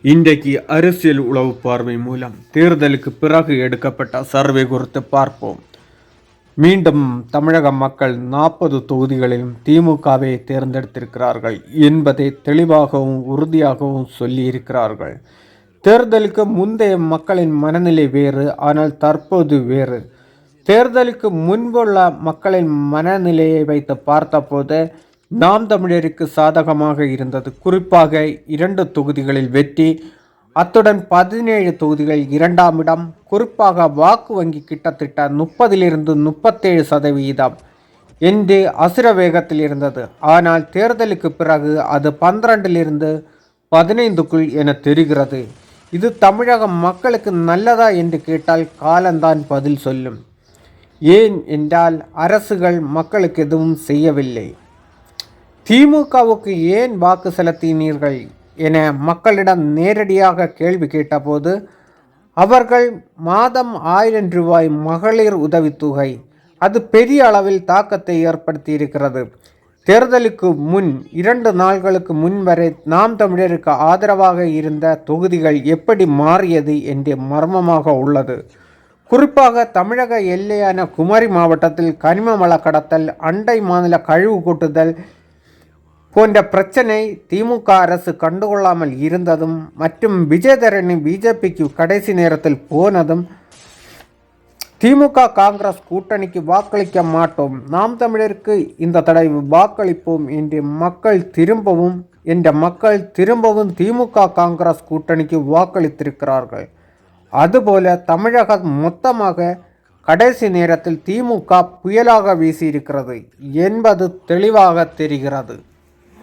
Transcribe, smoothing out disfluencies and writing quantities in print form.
இன்றைக்கு அரசியல் உளவு பார்வை மூலம் தேர்தலுக்கு பிறகு எடுக்கப்பட்ட சர்வே குறித்து பார்ப்போம். மீண்டும் தமிழக மக்கள் 40 தொகுதிகளிலும் திமுகவை தேர்ந்தெடுத்திருக்கிறார்கள் என்பதை தெளிவாகவும் உறுதியாகவும் சொல்லியிருக்கிறார்கள். தேர்தலுக்கு முந்தைய மக்களின் மனநிலை வேறு, ஆனால் தற்போது வேறு. தேர்தலுக்கு முன்புள்ள மக்களின் மனநிலையை வைத்து பார்த்தபோது நாம் தமிழருக்கு சாதகமாக இருந்தது. குறிப்பாக 2 தொகுதிகளில் வெற்றி, அத்துடன் 17 தொகுதிகள் 2ஆம் இடம். குறிப்பாக வாக்கு வங்கி கிட்டத்தட்ட 30லிருந்து 37% என்று அசுர வேகத்தில் இருந்தது. ஆனால் தேர்தலுக்கு பிறகு அது 12லிருந்து 15க்குள் என தெரிகிறது. இது தமிழக மக்களுக்கு நல்லதா என்று கேட்டால் காலம்தான் பதில் சொல்லும். ஏன் என்றால் அரசுகள் மக்களுக்கு எதுவும் செய்யவில்லை. திமுகவுக்கு ஏன் வாக்கு செலுத்தினீர்கள் என மக்களிடம் நேரடியாக கேள்வி கேட்டபோது அவர்கள் மாதம் 1000 ரூபாய் மகளிர் உதவித்தொகை, அது பெரிய அளவில் தாக்கத்தை ஏற்படுத்தியிருக்கிறது. தேர்தலுக்கு முன் 2 நாட்களுக்கு முன் வரை நாம் தமிழருக்கு ஆதரவாக இருந்த தொகுதிகள் எப்படி மாறியது என்று மர்மமாக உள்ளது. குறிப்பாக தமிழக எல்லையான குமரி மாவட்டத்தில் கனிம வள கடத்தல், அண்டை மாநில கழிவு கொட்டுதல் போன்ற பிரச்சனை திமுக அரசு கண்டுகொள்ளாமல் இருந்ததும் மற்றும் விஜயதரணி பிஜேபிக்கு கடைசி நேரத்தில் போனதும், திமுக காங்கிரஸ் கூட்டணிக்கு வாக்களிக்க மாட்டோம், நாம் தமிழருக்கு இந்த தடவை வாக்களிப்போம் என்று மக்கள் திரும்பவும் திமுக காங்கிரஸ் கூட்டணிக்கு வாக்களித்திருக்கிறார்கள். அதுபோல தமிழகம் மொத்தமாக கடைசி நேரத்தில் திமுக புயலாக வீசியிருக்கிறது என்பது தெளிவாக தெரிகிறது.